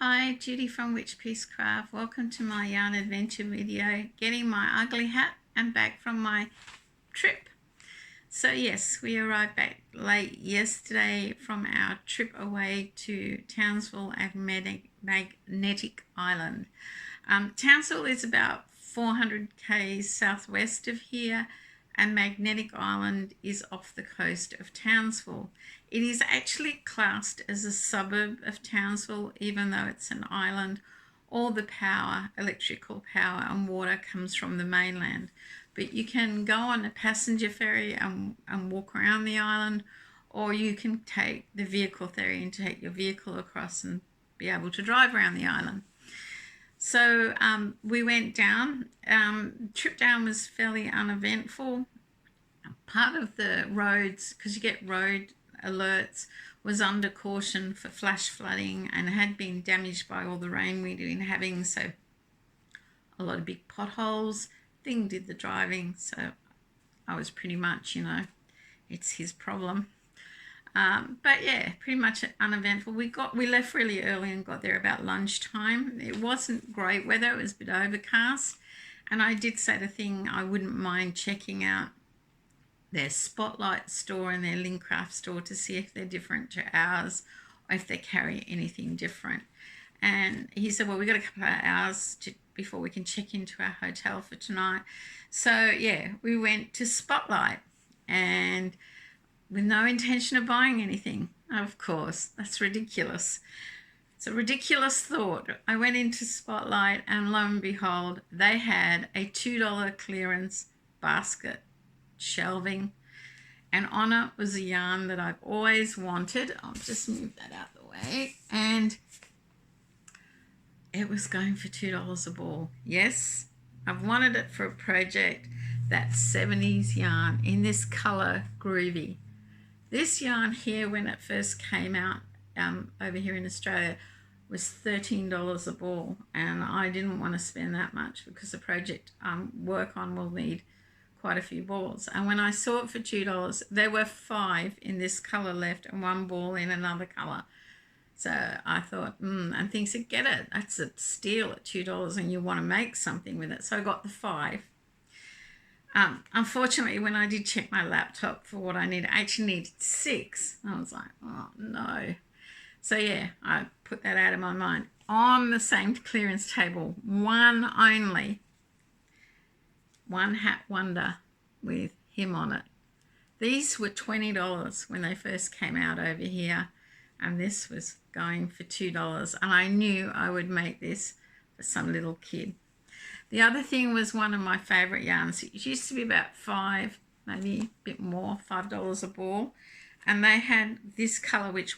Hi, Judy from Witchpeace Craft. Welcome to my yarn adventure video, getting my ugly hat and back from my trip. So yes, we arrived back late yesterday from our trip away to Townsville and Magnetic Island. Townsville is about 400 k's southwest of here, and Magnetic Island is off the coast of Townsville. It is actually classed as a suburb of Townsville, even though it's an island. All the power, electrical power and water comes from the mainland. But you can go on a passenger ferry and walk around the island, or you can take the vehicle ferry and take your vehicle across and be able to drive around the island. So we went down. Trip down was fairly uneventful. Part of the roads, because you get road alerts, was under caution for flash flooding and had been damaged by all the rain we'd been having. So a lot of big potholes. Thing did the driving, so I was pretty much, it's his problem. But yeah, pretty much uneventful. We left really early and got there about lunchtime. It wasn't great weather, it was a bit overcast. And I did say the thing, I wouldn't mind checking out their Spotlight store and their Lincraft store to see if they're different to ours or if they carry anything different. And he said, well, we've got a couple of hours before we can check into our hotel for tonight. So yeah, we went to Spotlight and with no intention of buying anything. Of course, that's ridiculous. It's a ridiculous thought. I went into Spotlight and lo and behold, they had a $2 clearance basket shelving, and on it was a yarn that I've always wanted. I'll just move that out of the way. And it was going for $2 a ball. Yes, I've wanted it for a project. That 70s yarn in this colour groovy. This yarn here, when it first came out over here in Australia, was $13 a ball, and I didn't want to spend that much because the project work on will need quite a few balls. And when I saw it for $2, there were 5 in this colour left and 1 ball in another colour. So I thought, and things said, get it. That's a steal at $2 and you want to make something with it. So I got the 5. Unfortunately, when I did check my laptop for what I needed, I actually needed 6. I was like, oh no. So yeah, I put that out of my mind. On the same clearance table, one only, One Hat Wonder with him on it. These were $20 when they first came out over here, and this was going for $2, and I knew I would make this for some little kid. The other thing was one of my favourite yarns. It used to be about $5, maybe a bit more, $5 a ball, and they had this colour, which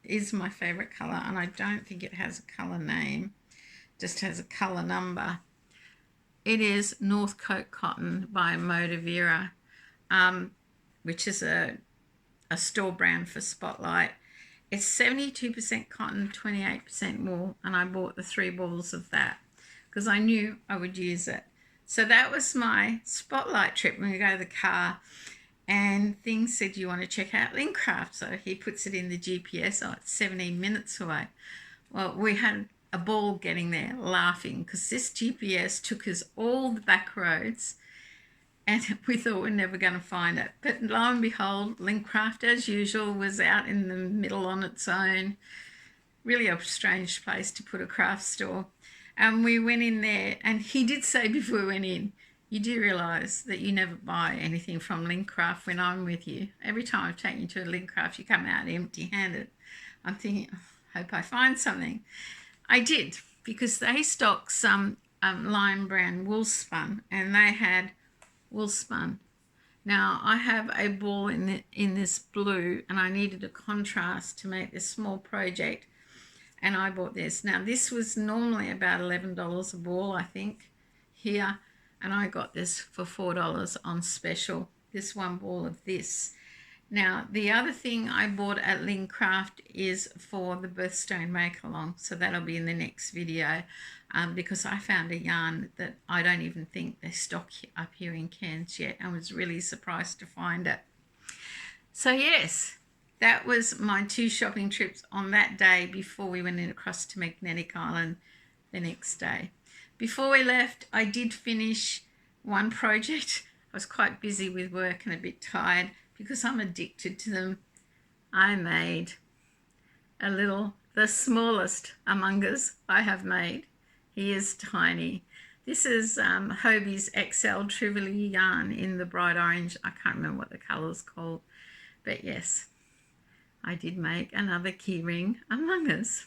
is my favourite colour, and I don't think it has a colour name, just has a colour number. It is Northcote Cotton by Modavera, which is a store brand for Spotlight. It's 72% cotton, 28% wool, and I bought the 3 balls of that because I knew I would use it. So that was my Spotlight trip when we go to the car, and things said, you want to check out Lincraft? So he puts it in the GPS. Oh, it's 17 minutes away. Well, we had a ball getting there, laughing, because this GPS took us all the back roads and we thought we're never going to find it. But lo and behold, Lincraft, as usual, was out in the middle on its own. Really a strange place to put a craft store. And we went in there, and he did say before we went in, you do realise that you never buy anything from Lincraft when I'm with you. Every time I've taken you to a Lincraft, you come out empty-handed. I'm thinking, oh, hope I find something. I did, because they stock some lime brown wool spun, and they had wool spun. Now I have a ball in this blue, and I needed a contrast to make this small project, and I bought this. Now this was normally about $11 a ball, I think, here, and I got this for $4 on special, this one ball of this. Now, the other thing I bought at Lincraft is for the birthstone make-along, so that'll be in the next video, because I found a yarn that I don't even think they stock up here in Cairns yet, and was really surprised to find it. So yes, that was my 2 shopping trips on that day before we went across to Magnetic Island the next day. Before we left, I did finish one project. I was quite busy with work and a bit tired because I'm addicted to them. I made the smallest Among Us I have made. He is tiny. This is Hobie's XL Trivoli yarn in the bright orange. I can't remember what the colour's called. But yes, I did make another keyring Among Us.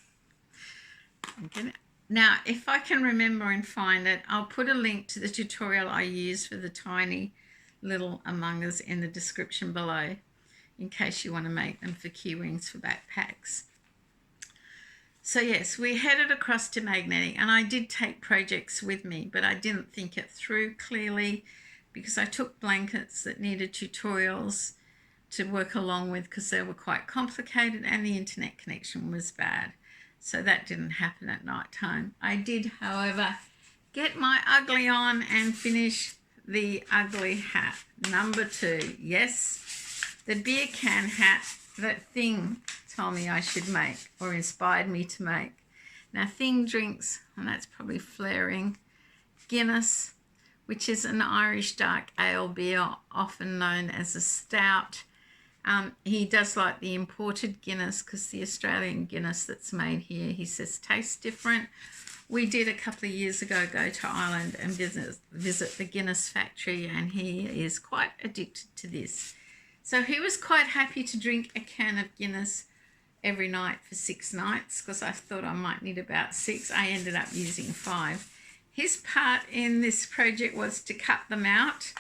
Now, if I can remember and find it, I'll put a link to the tutorial I used for the tiny little Among Us in the description below, in case you want to make them for key rings for backpacks. So yes, we headed across to Magnetic, and I did take projects with me, but I didn't think it through clearly because I took blankets that needed tutorials to work along with because they were quite complicated and the internet connection was bad. So that didn't happen at night time. I did, however, get my ugly on and finish the ugly hat. Number 2. Yes, the beer can hat that Thing told me I should make or inspired me to make. Now Thing drinks, and that's probably flaring, Guinness, which is an Irish dark ale beer, often known as a stout. He does like the imported Guinness because the Australian Guinness that's made here, he says, tastes different. We did a couple of years ago go to Ireland and visit the Guinness factory, and he is quite addicted to this. So he was quite happy to drink a can of Guinness every night for 6 nights because I thought I might need about 6. I ended up using 5. His part in this project was to cut them out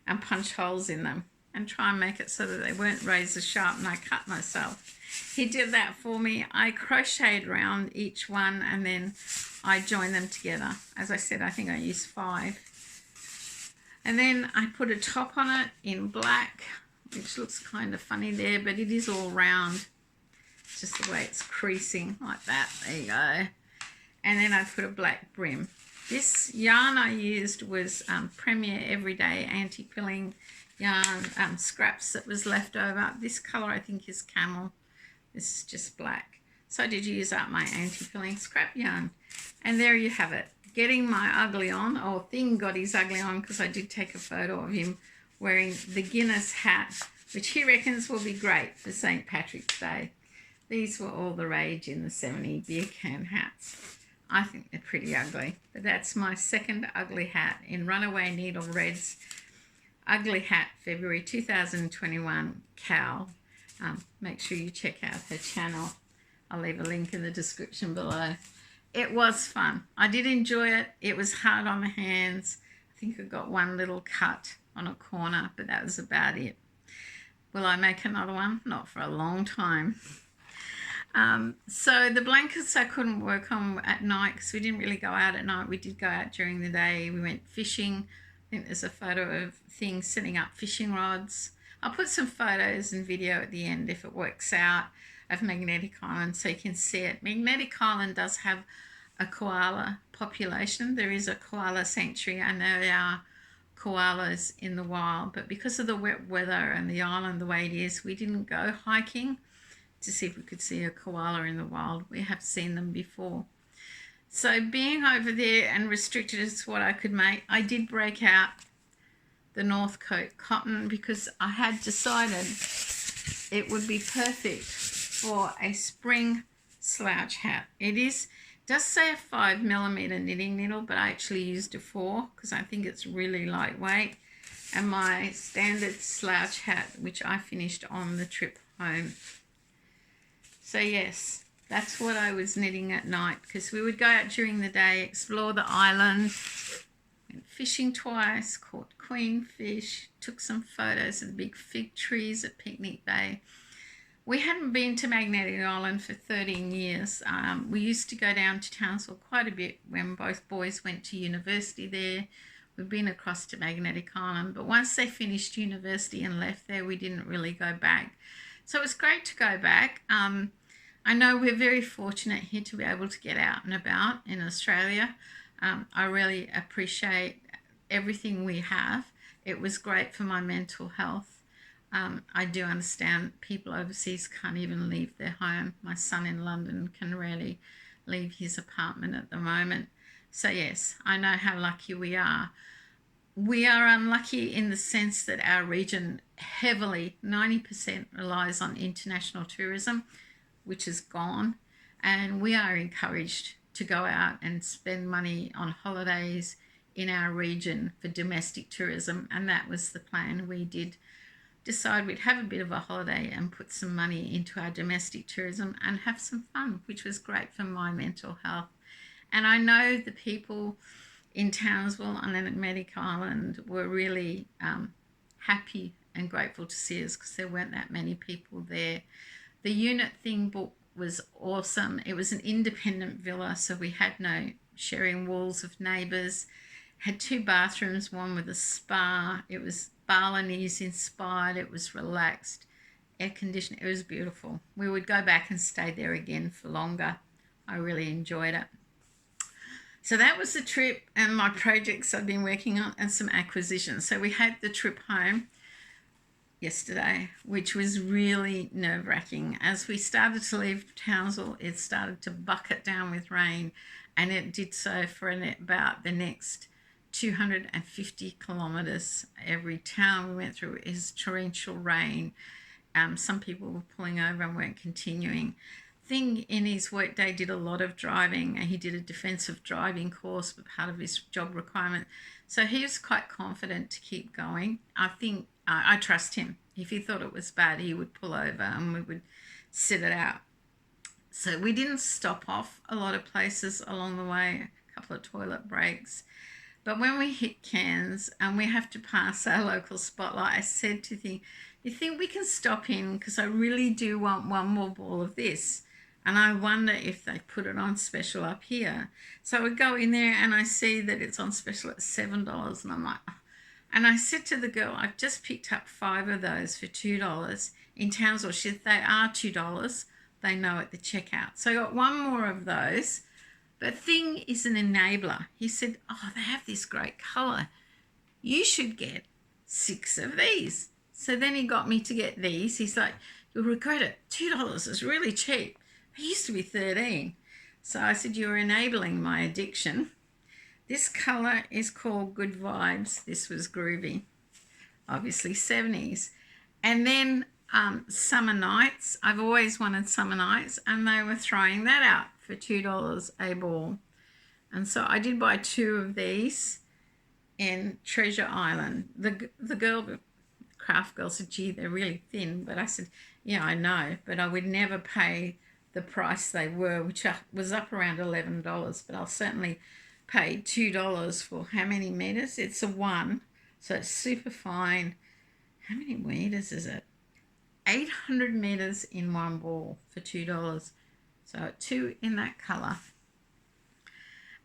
and punch holes in them and try and make it so that they weren't razor sharp and I cut myself. He did that for me. I crocheted around each one and then I joined them together. As I said, I think I used 5. And then I put a top on it in black, which looks kind of funny there, but it is all round. It's just the way it's creasing like that. There you go. And then I put a black brim. This yarn I used was Premier Everyday Anti-Pilling yarn, scraps that was left over. This colour I think is camel. This is just black. So I did use up my anti-pilling scrap yarn. And there you have it. Getting my ugly on, or Thing got his ugly on because I did take a photo of him wearing the Guinness hat, which he reckons will be great for St. Patrick's Day. These were all the rage in the 70s beer can hats. I think they're pretty ugly. But that's my second ugly hat in Runawayneedle Red's Ugly Hat February 2021 Cal. Make sure you check out her channel. I'll leave a link in the description below. It was fun. I did enjoy it. It was hard on the hands. I think I got one little cut on a corner, but that was about it. Will I make another one? Not for a long time. So the blankets I couldn't work on at night because we didn't really go out at night. We did go out during the day. We went fishing. I think there's a photo of Things setting up fishing rods. I'll put some photos and video at the end if it works out of Magnetic Island so you can see it. Magnetic Island does have a koala population. There is a koala sanctuary and there are koalas in the wild, but because of the wet weather and the island the way it is, we didn't go hiking to see if we could see a koala in the wild. We have seen them before. So being over there and restricted as to what I could make, I did break out the Northcote cotton because I had decided it would be perfect for a spring slouch hat. It does say a 5mm knitting needle, but I actually used a 4 because I think it's really lightweight. And my standard slouch hat, which I finished on the trip home. So yes, that's what I was knitting at night because we would go out during the day, explore the island, went fishing twice, caught queenfish, took some photos of the big fig trees at Picnic Bay. We hadn't been to Magnetic Island for 13 years. We used to go down to Townsville quite a bit when both boys went to university there. We've been across to Magnetic Island, but once they finished university and left there, we didn't really go back. So it was great to go back. I know we're very fortunate here to be able to get out and about in Australia. I really appreciate everything we have. It was great for my mental health. I do understand people overseas can't even leave their home. My son in London can rarely leave his apartment at the moment. So yes, I know how lucky we are. We are unlucky in the sense that our region heavily, 90% relies on international tourism, which is gone. And we are encouraged to go out and spend money on holidays in our region for domestic tourism. And that was the plan. We did decide we'd have a bit of a holiday and put some money into our domestic tourism and have some fun, which was great for my mental health. And I know the people in Townsville on Atlantic Island were really happy and grateful to see us because there weren't that many people there. The unit thing book was awesome. It was an independent villa, so we had no sharing walls of neighbours. Had 2 bathrooms, one with a spa. It was Balinese inspired. It was relaxed, air conditioned. It was beautiful. We would go back and stay there again for longer. I really enjoyed it. So that was the trip and my projects I've been working on and some acquisitions. So we had the trip home yesterday, which was really nerve-wracking. As we started to leave Townsville, it started to bucket down with rain, and it did so for about the next 250 kilometres. Every town we went through is torrential rain. Some people were pulling over and weren't continuing. Thing in his workday did a lot of driving, and he did a defensive driving course for part of his job requirement. So he was quite confident to keep going. I think I trust him. If he thought it was bad, he would pull over and we would sit it out. So we didn't stop off a lot of places along the way, a couple of toilet breaks. But when we hit Cairns and we have to pass our local spotlight, I said to him, you think we can stop in? Because I really do want one more ball of this. And I wonder if they put it on special up here. So I would go in there and I see that it's on special at $7. And I'm like, oh. And I said to the girl, I've just picked up 5 of those for $2 in Townsville. She said, they are $2. They know at the checkout. So I got one more of those. But thing is an enabler. He said, oh, they have this great colour. You should get 6 of these. So then he got me to get these. He's like, you'll regret it. $2 is really cheap. It used to be $13. So I said, you're enabling my addiction. This colour is called Good Vibes. This was groovy. Obviously 70s. And then Summer Nights. I've always wanted Summer Nights, and they were throwing that out for $2 a ball. And so I did buy 2 of these in Treasure Island. The girl, the craft girl, said, gee, they're really thin. But I said, yeah, I know, but I would never pay the price they were, which was up around $11, but I'll certainly pay $2 for how many meters? It's a 1, so it's super fine. How many meters is it? 800 meters in one ball for $2. So 2 in that colour.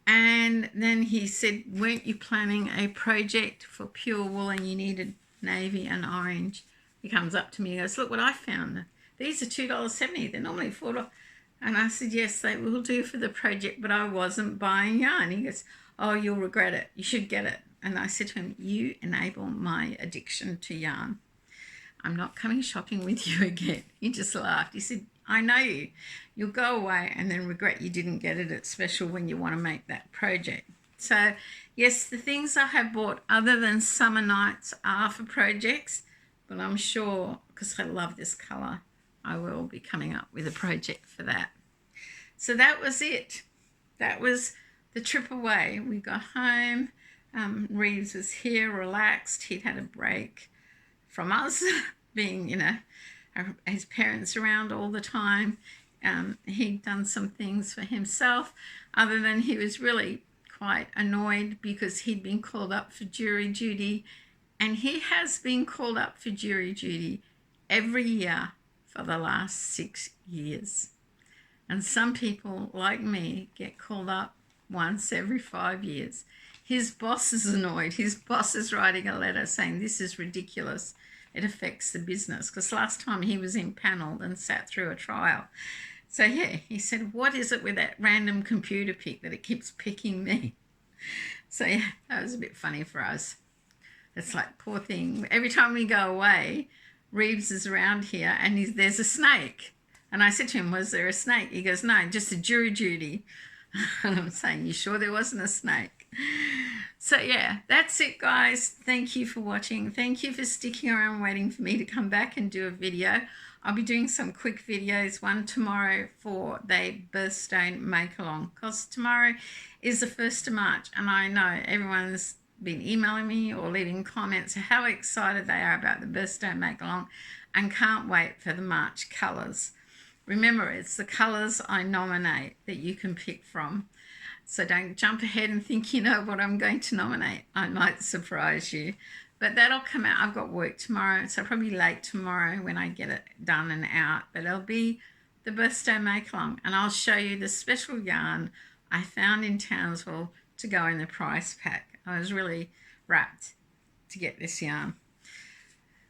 And then he said, weren't you planning a project for pure wool and you needed navy and orange? He comes up to me and goes, look what I found. These are $2.70. They're normally $4. And I said, yes, they will do for the project, but I wasn't buying yarn. He goes, oh, you'll regret it. You should get it. And I said to him, you enable my addiction to yarn. I'm not coming shopping with you again. He just laughed. He said, I know you. You'll go away and then regret you didn't get it at special when you want to make that project. So, yes, the things I have bought other than Summer Nights are for projects, but I'm sure, because I love this colour, I will be coming up with a project for that. So that was it. That was the trip away. We got home. Reeves was here, relaxed. He'd had a break from us, being, his parents around all the time. He'd done some things for himself, other than he was really quite annoyed because he'd been called up for jury duty, and he has been called up for jury duty every year for the last 6 years. And some people, like me, get called up once every 5 years. His boss is annoyed. His boss is writing a letter saying this is ridiculous. It affects the business. Because last time he was impaneled and sat through a trial. So yeah, he said, what is it with that random computer pick that it keeps picking me? So yeah, that was a bit funny for us. It's like, poor thing. Every time we go away, Reeves is around here and there's a snake. And I said to him, was there a snake? He goes, no, just a Judy. And I'm saying, you sure there wasn't a snake? So yeah, that's it, guys. Thank you for watching. Thank you for sticking around waiting for me to come back and do a video. I'll be doing some quick videos, one tomorrow for the birthstone make-along, because tomorrow is the 1st of March, and I know everyone's been emailing me or leaving comments how excited they are about the birthstone make-along and can't wait for the March colours. Remember, it's the colours I nominate that you can pick from. So don't jump ahead and think you know what I'm going to nominate. I might surprise you. But that'll come out. I've got work tomorrow, so probably late tomorrow when I get it done and out. But it'll be the birthday make-along, and I'll show you the special yarn I found in Townsville to go in the price pack. I was really rapt to get this yarn.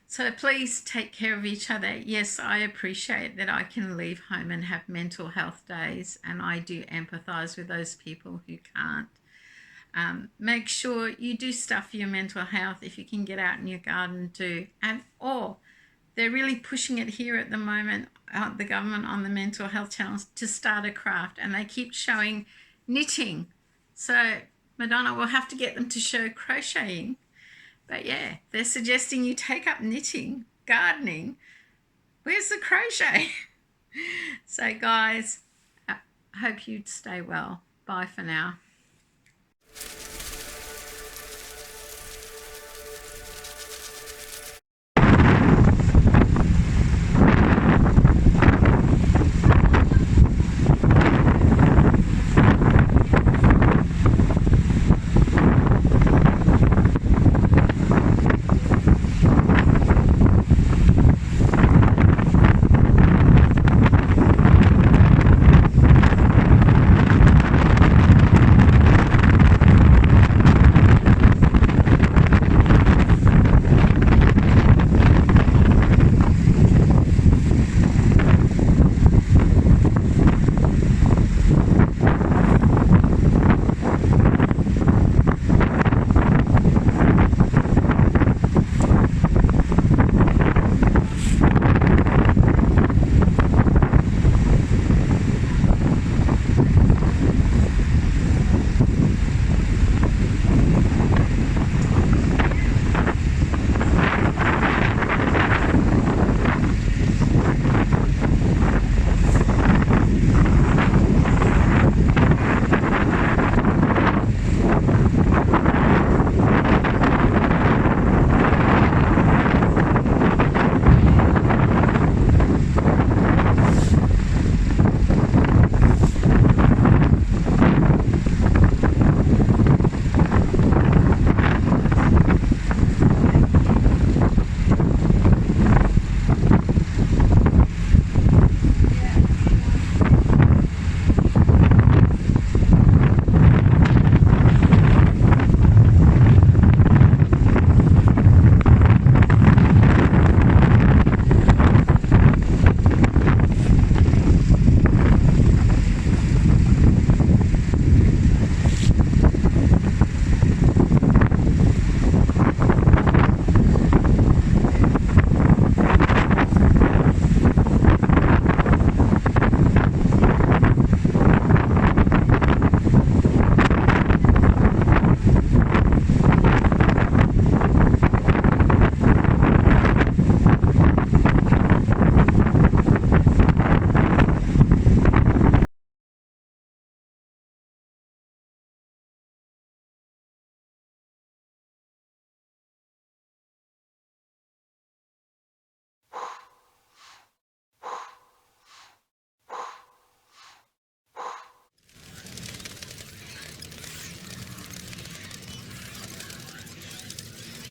So please take care of each other. Yes, I appreciate that I can leave home and have mental health days, and I do empathise with those people who can't. Make sure you do stuff for your mental health. If you can get out in your garden, do. And they're really pushing it here at the moment, the government on the mental health channels, to start a craft, and they keep showing knitting. So Madonna will have to get them to show crocheting. But yeah, they're suggesting you take up knitting, gardening. Where's the crochet? So guys, I hope you stay well. Bye for now.